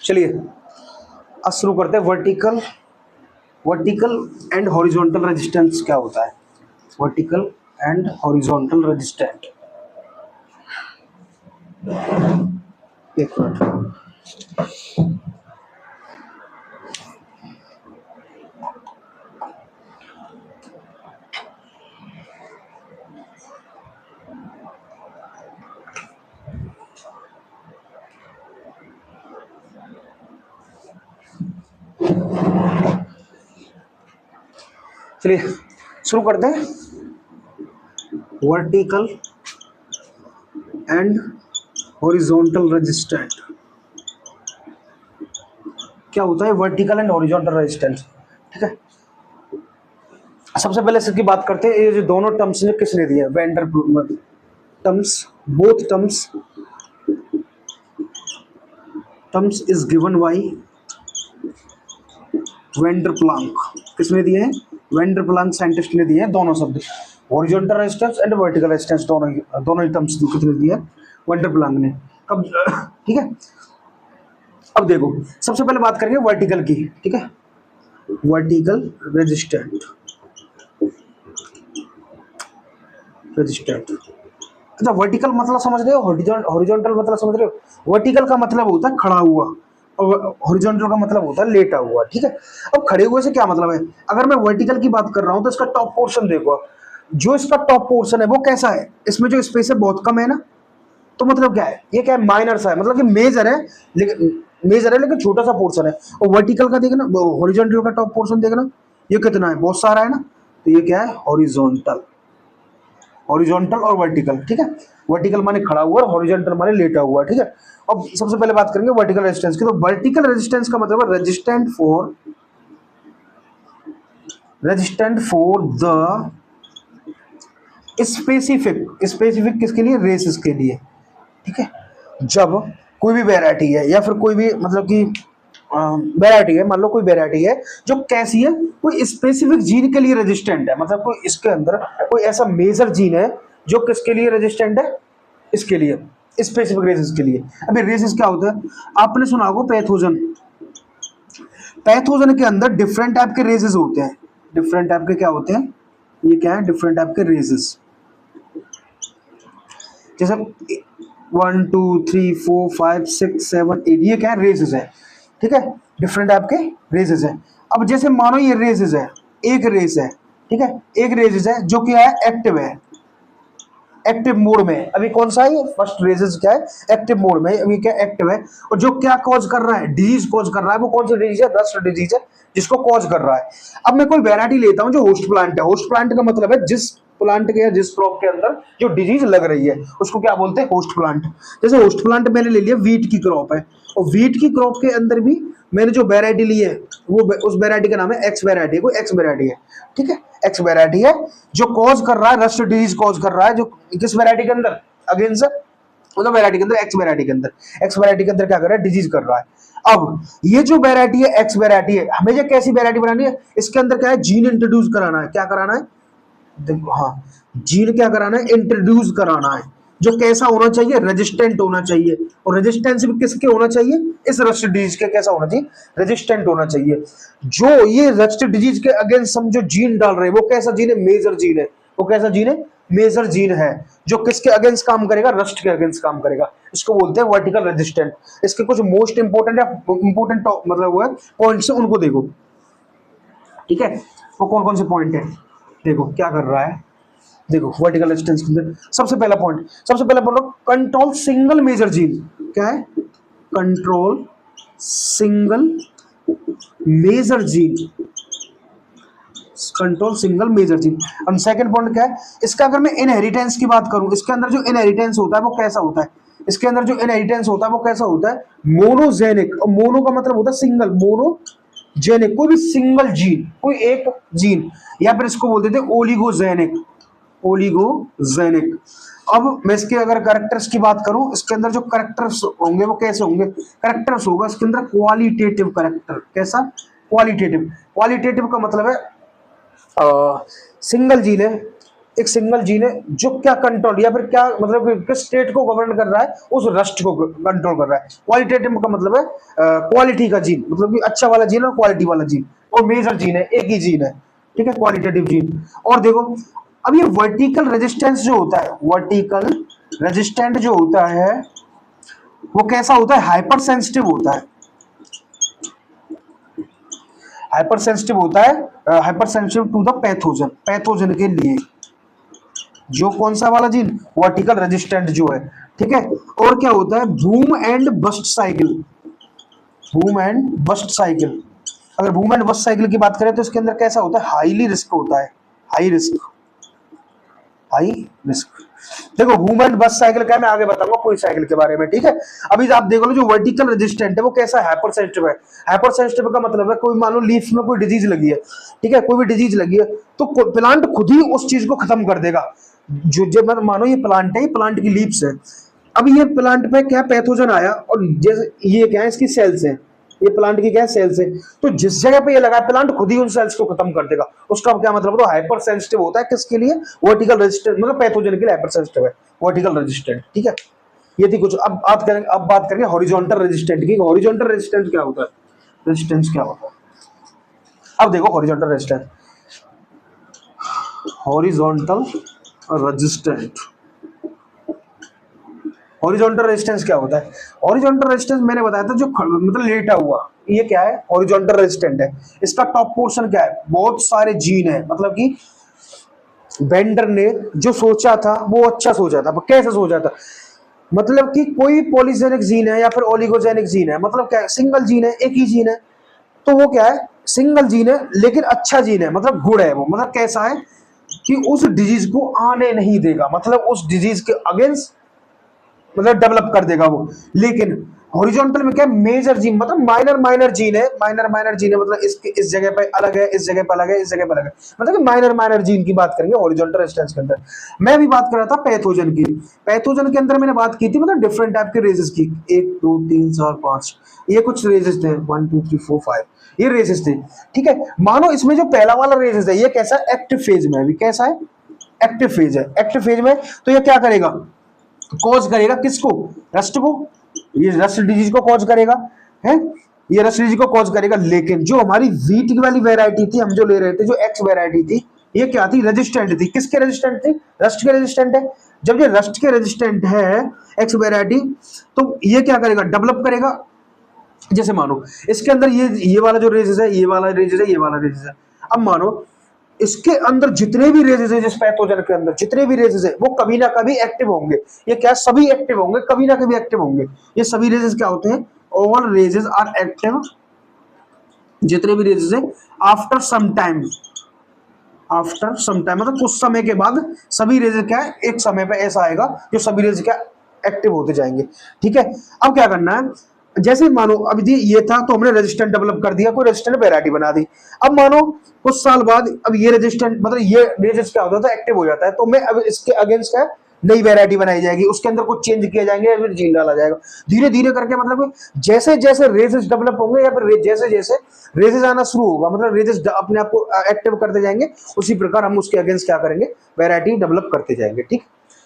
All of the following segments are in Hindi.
चलिए अब शुरू करते हैं। वर्टिकल एंड हॉरिजॉन्टल रेजिस्टेंस क्या होता है? वर्टिकल एंड हॉरिजॉन्टल रेजिस्टेंट, एक मिनट। चलिए शुरू करते हैं। वर्टिकल एंड हॉरिजॉन्टल रेजिस्टेंट क्या होता है? वर्टिकल एंड हॉरिजॉन्टल रेजिस्टेंस, ठीक है। सबसे पहले इसकी बात करते हैं। ये जो दोनों टर्म्स ने किसने दिए? Vendor terms, both terms is given by vendor Planck. किसने दिए हैं? वेंडर प्लांक साइंटिस्ट ने दिए हैं दोनों शब्द, horizontal resistance and vertical resistance, दोनों ही टर्म्स किसने दिए? वेंडर प्लांक ने। कब? ठीक है। अब देखो सबसे पहले बात करेंगे वर्टिकल की, ठीक है। वर्टिकल रेजिस्टेंट, अच्छा वर्टिकल मतलब समझ रहे हो, हॉरिजॉन्टल मतलब समझ रहे हो। वर्टिकल का मतलब होता है खड़ा हुआ और हॉरिजॉन्टल का मतलब होता है लेटा हुआ, ठीक है। अब खड़े हुए से क्या मतलब है? अगर मैं वर्टिकल की बात कर रहा हूं तो इसका टॉप पोर्शन देखो, जो इसका टॉप पोर्शन है वो कैसा है? इसमें जो स्पेस है बहुत कम है ना, तो मतलब क्या है? ये क्या है? माइनर सा है, मतलब कि मेजर है लेकिन छोटा सा पोर्शन है। और वर्टिकल का देखना, हॉरिजॉन्टल का टॉप पोर्शन देखना, ये कितना है? बहुत सारा है ना, तो ये क्या है? हॉरिजॉन्टल। हॉरिजॉन्टल और वर्टिकल, ठीक है। वर्टिकल माने खड़ा हुआ और हॉरिजॉन्टल माने लेटा हुआ, ठीक है। अब सबसे पहले बात करेंगे वर्टिकल रेजिस्टेंस की। तो वर्टिकल रेजिस्टेंस का मतलब है रेजिस्टेंट फॉर द स्पेसिफिक किसके लिए? रेसेस के लिए, ठीक है। जब कोई भी वैरायटी है या फिर कोई भी मतलब कि वैरायटी है, मान लो कोई वैरायटी है जो कैसी है, कोई स्पेसिफिक जीन के लिए रेजिस्टेंट है, मतलब कोई इसके अंदर कोई ऐसा मेजर जीन है जो किसके लिए रेजिस्टेंट है? इसके लिए, स्पेसिफिक रेसेस के लिए। अभी रेसेस क्या होता है? आपने सुना होगा पैथोजन। पैथोजन के अंदर डिफरेंट टाइप के रेसेस होते हैं। डिफरेंट टाइप के क्या होते हैं? ये क्या है? डिफरेंट टाइप के रेसेस, जैसे 1 2 3 4 5 6 7 8, ये क्या है? रेसेस है, ठीक है। डिफरेंट टाइप के रेसेस है। अब जैसे मानो ये रेसेस है, एक रेस है, ठीक है। एक रेसेस है जो क्या है? एक्टिव है, एक्टिव मोड में। अभी कौन सा है? फर्स्ट रेसेस क्या है? एक्टिव मोड में, अभी क्या एक्टिव है। और जो क्या कॉज कर रहा है? डिजीज कॉज कर रहा है। वो कौन सी डिजीज है? रस्ट डिजीज है जिसको कॉज कर रहा है। अब मैं कोई वैरायटी लेता हूं जो होस्ट प्लांट है। होस्ट प्लांट का मतलब है जिस प्लांट के या जिस क्रॉप के अंदर जो डिजीज लग रही है उसको क्या बोलते हैं? Host plant. जैसे होस्ट प्लांट मैंने ले लिया, वीट की क्रॉप है, और वीट की क्रॉप के अंदर भी मैंने जो वैरायटी ली है वो उस वैरायटी का नाम है एक्स वैरायटी। कोई एक्स वैरायटी है, ठीक है। एक्स वैरायटी है जो कॉज कर रहा है, रस्ट डिजीज कॉज कर रहा है, जो किस वैरायटी के अंदर? अगेंस्ट मतलब वैरायटी के अंदर, एक्स वैरायटी के अंदर। एक्स वैरायटी के अंदर क्या कर रहा है? डिजीज कर रहा है। अब ये जो वैरायटी है एक्स वैरायटी है, हमें ये कैसी वैरायटी बनानी है? इसके अंदर क्या है? जीन इंट्रोड्यूस कराना है। क्या कराना है? देखो, हाँ, जीन क्या कराना है? इंट्रोड्यूस कराना है। जो कैसा होना चाहिए? रेजिस्टेंट होना चाहिए। और रेजिस्टेंस भी किसके होना चाहिए? इस रस्ट डिजीज के कैसा होना चाहिए? रेजिस्टेंट होना चाहिए। जो ये रस्ट डिजीज के अगेंस्ट हम जो जीन डाल रहे हैं वो कैसा जीन है? मेजर जीन है। वो कैसा जीन है? मेजर जीन है जो किसके अगेंस्ट काम करेगा? रस्ट के अगेंस्ट काम करेगा। इसको बोलते हैं वर्टिकल रेजिस्टेंट। इसके कुछ मोस्ट इंपोर्टेंट या इंपोर्टेंट मतलब वो है पॉइंट्स है, उनको देखो, ठीक है। वो कौन कौन से पॉइंट है? देखो क्या कर रहा है। देखो वर्टिकल रेजिस्टेंस के अंदर सबसे पहला पॉइंट, सबसे पहला बोलो कंट्रोल सिंगल मेजर जीन। क्या है? Control single major gene. Control single major gene. और सेकंड पॉइंट क्या है? इसका अगर मैं इनहेरिटेंस की बात करूं, इसके अंदर जो इनहेरिटेंस होता है वो कैसा होता है? इसके अंदर जो इनहेरिटेंस होता है वो कैसा होता है? मोनोजेनिक। और मोनो का मतलब होता है सिंगल, मोनोजेनिक कोई भी सिंगल जीन, कोई एक जीन, या फिर इसको बोल देते हैं ओलिगोजेनिक। ओलिगोजेनिक। अब मैं इसके अगर कैरेक्टर्स की बात करूं, इसके अंदर जो कैरेक्टर्स होंगे वो कैसे होंगे? कैरेक्टर्स होगा इसके अंदर क्वालिटेटिव कैरेक्टर। कैसा? क्वालिटेटिव। क्वालिटेटिव का मतलब है सिंगल जीन है, एक सिंगल जीन है जो क्या कंट्रोल या फिर क्या मतलब किस स्टेट को गवर्न कर रहा है, उस रस्ट को कंट्रोल कर रहा है। क्वालिटेटिव का मतलब है क्वालिटी का जीन, मतलब कि अच्छा वाला जीन और क्वालिटी वाला जीन, और मेजर जीन है, एक ही जीन है, ठीक है, क्वालिटेटिव जीन। और देखो अब ये वर्टिकल रेजिस्टेंस जो होता है, वर्टिकल रेजिस्टेंट जो होता है वो कैसा होता है, हाइपर सेंसिटिव होता है, हाइपर सेंसिटिव होता है, hypersensitive to the pathogen, pathogen के लिए। जो कौन सा वाला जीन, वर्टिकल रेजिस्टेंट जो है, ठीक है। और क्या होता है, boom and bast cycle, boom and bast cycle. अगर बूम एंड बस्ट साइकिल की बात करें तो इसके अंदर कैसा होता है, हाईली रिस्क होता है, हाई रिस्क, हाई रिस्क। देखो बूम एंड बस्ट साइकिल क्या, मैं आगे बताऊंगा कोई साइकिल के बारे में, ठीक है। अभी आप देखो जो वर्टिकल रेजिस्टेंट है वो कैसा हाइपर सेंसिटिव है। हाइपर सेंसिटिव का मतलब है कोई मान लो लीफ में कोई डिजीज लगी है, ठीक है, कोई भी डिजीज लगी है तो प्लांट खुद ही उस चीज को खत्म कर देगा। जो जब मानो ये प्लांट है, ये प्लांट की लीव्स है, अब ये प्लांट पे क्या पैथोजन आया और जैसे ये क्या है, इसकी सेल्स है, ये प्लांट की क्या है, सेल्स है, तो जिस जगह पे ये लगा है प्लांट खुद ही उन सेल्स को खत्म कर देगा। उसका क्या मतलब, तो हाइपर सेंसिटिव होता है किसके लिए, वर्टिकल रेजिस्टेंट, मतलब पैथोजन के लिए हाइपर सेंसिटिव है, वर्टिकल रेजिस्टेंट, ठीक है। ये थी कुछ। अब बात करेंगे हॉरिजॉन्टल रेजिस्टेंट की। हॉरिजॉन्टल रेजिस्टेंस क्या होता है, रेजिस्टेंस क्या होता है। अब देखो horizontal resistance, horizontal resistant, horizontal resistance क्या होता है। हॉरिजॉन्टल रेजिस्टेंस मैंने बताया था जो मतलब लेटा हुआ, ये क्या है, हॉरिजॉन्टल रेजिस्टेंट है। इसका टॉप पोर्शन क्या है, बहुत सारे जीन है, मतलब कि बेंडर ने जो सोचा था वो अच्छा सोचा था। कैसे सोचा था, मतलब कि कोई पॉलीजेनिक जीन है या फिर ओलिगोजेनिक जीन है, मतलब क्या है, सिंगल जीन है, एक ही जीन है, तो वो क्या है, सिंगल जीन है लेकिन अच्छा जीन है, मतलब गुड है वो, मतलब कैसा है कि उस डिजीज को आने नहीं देगा, मतलब उस डिजीज के अगेंस्ट मतलब डेवलप कर देगा वो। लेकिन हॉरिजॉन्टल में क्या, मेजर जीन मतलब माइनर माइनर जीन है, माइनर माइनर जीन है, मतलब इसके इस जगह पे अलग है, इस जगह पे अलग है, इस जगह पे अलग है, मतलब कि माइनर माइनर जीन की बात करेंगे हॉरिजॉन्टल रेजिस्टेंस के अंदर। मैं भी बात कर रहा था पैथोजन की। पैथोजन के अंदर मैंने बात की थी मतलब डिफरेंट टाइप के रेजेस की, 1 2 3 4 5, ये कुछ रेजेस थे, 1 2 3 4 5, ये रेजेस थे, ठीक है। मानो इसमें जो पहला वाला रेजेस है ये कैसा, एक्टिव फेज में है, कैसा है, एक्टिव फेज है। एक्टिव फेज में तो ये क्या करेगा, कॉज करेगा किसको, रस्ट को, ये रस्ट डिजीज को कॉज करेगा, है, ये रस्ट डिजीज को कॉज करेगा। लेकिन जो हमारी वीट वाली वेराइटी थी, हम जो ले रहे थे, जो एक्स वेराइटी थी, ये क्या थी, रेजिस्टेंट थी। किसके रेजिस्टेंट थी, रस्ट के रेजिस्टेंट है। जब ये रस्ट के रेजिस्टेंट है एक्स वेराइटी, तो ये क्या करेगा, डेवलप करेगा। जैसे मानो इसके अंदर ये वाला जो रेजेस है, ये वाला रेजेस है, ये वाला रेजेस है। अब मानो इसके अंदर जितने भी रेजेस है, जिस पैथोजन के अंदर जितने भी रेजेस है वो कभी ना कभी एक्टिव होंगे। ये क्या, सभी एक्टिव होंगे, कभी ना कभी एक्टिव होंगे। ये सभी रेजेस क्या होते हैं, ऑल रेजेस आर एक्टिव, जितने भी रेजेस है after some time, after some time मतलब कुछ समय के बाद सभी रेजेस क्या है, एक समय पे ऐसा आएगा जो सभी रेजेस क्या एक्टिव होते जाएंगे, ठीक है। अब क्या करना है, जैसे मानो अभी ये था तो हमने रेजिस्टेंट डेवलप कर दिया, कोई रेजिस्टेंट वैरायटी बना दी। अब मानो कुछ साल बाद अब ये रेजिस्टेंट मतलब ये रेजिस्ट क्या होता है, एक्टिव हो जाता है, तो मैं अब इसके अगेंस्ट है नई वैरायटी बनाई जाएगी, उसके अंदर कुछ चेंज किया जाएंगे या फिर जीन डाला जाएगा। धीरे धीरे करके मतलब जैसे जैसे रेजेस डेवलप होंगे या फिर जैसे जैसे रेजेस आना शुरू होगा, मतलब रेजेस अपने आप को एक्टिव करते जाएंगे, उसी प्रकार हम उसके अगेंस्ट क्या करेंगे, वैरायटी डेवलप करते जाएंगे, ठीक।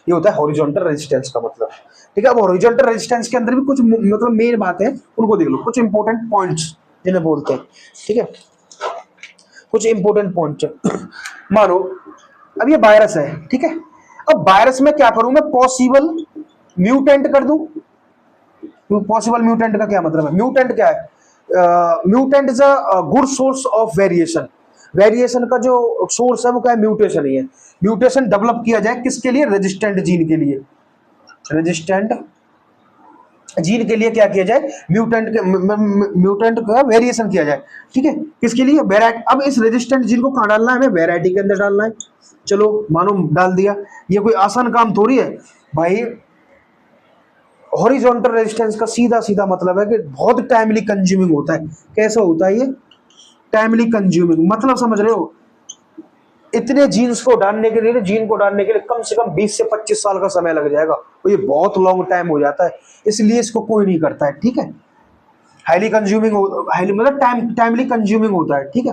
ये होता है हॉरिजॉन्टल रेजिस्टेंस का मतलब, ठीक है। अब हॉरिजॉन्टल रेजिस्टेंस के अंदर भी कुछ मतलब मेन बात है, उनको देख लो, कुछ इंपॉर्टेंट पॉइंट्स जिन्हें बोलते हैं, ठीक है, कुछ इंपॉर्टेंट पॉइंट्स मानो अब ये वायरस है, ठीक है। अब वायरस में क्या करूं मैं, पॉसिबल म्यूटेंट कर दूं। पॉसिबल म्यूटेंट का क्या मतलब है, म्यूटेंट क्या है, mutant is a good source of variation. Variation का जो सोर्स है वो क्या है, म्यूटेशन ही है। म्यूटेशन डेवलप किया जाए किसके लिए, रेजिस्टेंट जीन के लिए, रेजिस्टेंट जीन के लिए क्या किया जाए, म्यूटेंट का वेरिएशन किया जाए, ठीक है। किसके लिए, वेराइटी। अब इस रेजिस्टेंट जीन को कहां डालना है, हमें वेराइटी के अंदर डालना है। चलो मानो डाल दिया, ये कोई आसान काम थोड़ी है भाई। हॉरिजॉन्टल रेजिस्टेंस का सीधा सीधा मतलब है कि बहुत टाइमली कंज्यूमिंग होता है। कैसा होता है ये, टाइमली कंज्यूमिंग, मतलब समझ रहे हो, इतने जीन्स को डालने के लिए, जीन को डालने के लिए कम से कम 20 से 25 साल का समय लग जाएगा, और ये बहुत लॉन्ग टाइम हो जाता है, इसलिए इसको कोई नहीं करता है, ठीक है। हाईली कंज्यूमिंग, हाईली मतलब टाइमली कंज्यूमिंग होता है, ठीक है,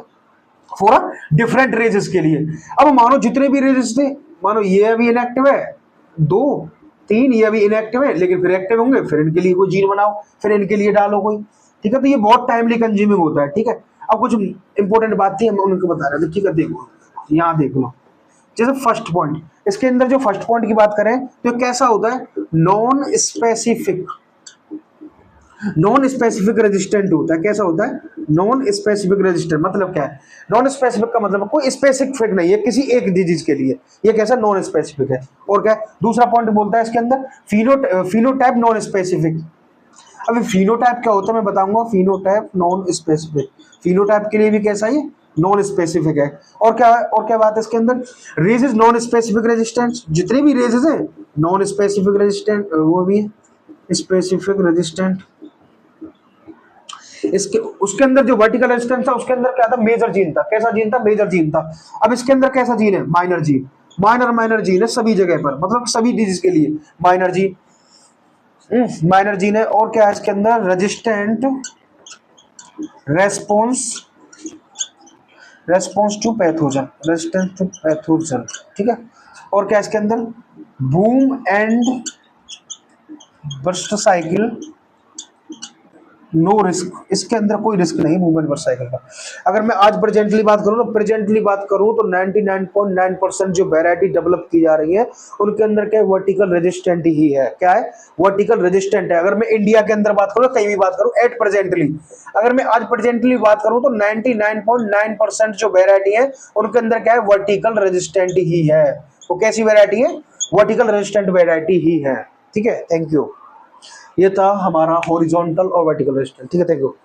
फॉर डिफरेंट रेजेस के लिए। अब मानो जितने भी रेजेस थे मानो ये अभी इनएक्टिव है, 2 3 ये अभी इनएक्टिव है, लेकिन फिर एक्टिव होंगे, फिर इनके लिए कोई जीन बनाओ, फिर इनके लिए डालो कोई। ठीक है, तो ये बहुत टाइमली कंज्यूमिंग होता है। ठीक है, अब कुछ इंपॉर्टेंट बात थी, मैं उनको बता रहा था। ठीक है, देखो यहाँ देख लो, जैसे फर्स्ट पॉइंट, इसके अंदर जो फर्स्ट पॉइंट की बात करें तो ये कैसा होता है, non specific, non specific resistant होता है। कैसा होता है, नॉन स्पेसिफिक रेजिस्टेंट। मतलब क्या है, नॉन स्पेसिफिक का मतलब कोई स्पेसिफिक नहीं है किसी एक डिजीज के लिए, ये कैसा नॉन स्पेसिफिक है। और क्या है? दूसरा पॉइंट बोलता है इसके अंदर फिनोटाइप नॉन स्पेसिफिक। अभी फिनोटाइप क्या होता है मैं बताऊंगा, फिनोटाइप नॉन स्पेसिफिक, फिनोटाइप के लिए भी कैसा है, नॉन स्पेसिफिक है। और क्या है, और क्या बात है इसके अंदर, रेजेस नॉन स्पेसिफिक रेजिस्टेंस, जितने भी रेजेस हैं नॉन स्पेसिफिक रेजिस्टेंट, वो भी स्पेसिफिक रेजिस्टेंट। इसके उसके अंदर जो वर्टिकल रेजिस्टेंस था उसके अंदर क्या था, मेजर जीन था। कैसा जीन था, मेजर जीन था। अब इसके अंदर कैसा जीन है, माइनर जीन। माइनर जीन है सभी जगह पर, मतलब सभी डिजीज के लिए माइनर जीन, माइनर जीन है। और क्या है इसके अंदर, resistant response, response to pathogen, resistance to pathogen. ठीक है, और क्या है इसके अंदर, boom and burst cycle, no risk, इसके अंदर कोई रिस्क नहीं मूवमेंट पर साइकिल का। अगर मैं आज प्रेजेंटली बात करूं तो 99.9% जो वैरायटी डेवलप की जा रही है उनके अंदर क्या है, वर्टिकल रेजिस्टेंट ही है। क्या है, वर्टिकल रेजिस्टेंट है। अगर मैं इंडिया के अंदर बात करूं, कहीं भी बात करूं, एट प्रेजेंटली, अगर मैं आज प्रेजेंटली बात करूं तो 99.9% जो वैरायटी है उनके अंदर क्या है, वर्टिकल रेजिस्टेंट ही है। वो कैसी वैरायटी है, वर्टिकल रेजिस्टेंट वैरायटी ही है। ठीक है, थैंक यू। ये था हमारा हॉरिजॉन्टल और वर्टिकल रेजिस्टेंस। ठीक है, थैंक यू।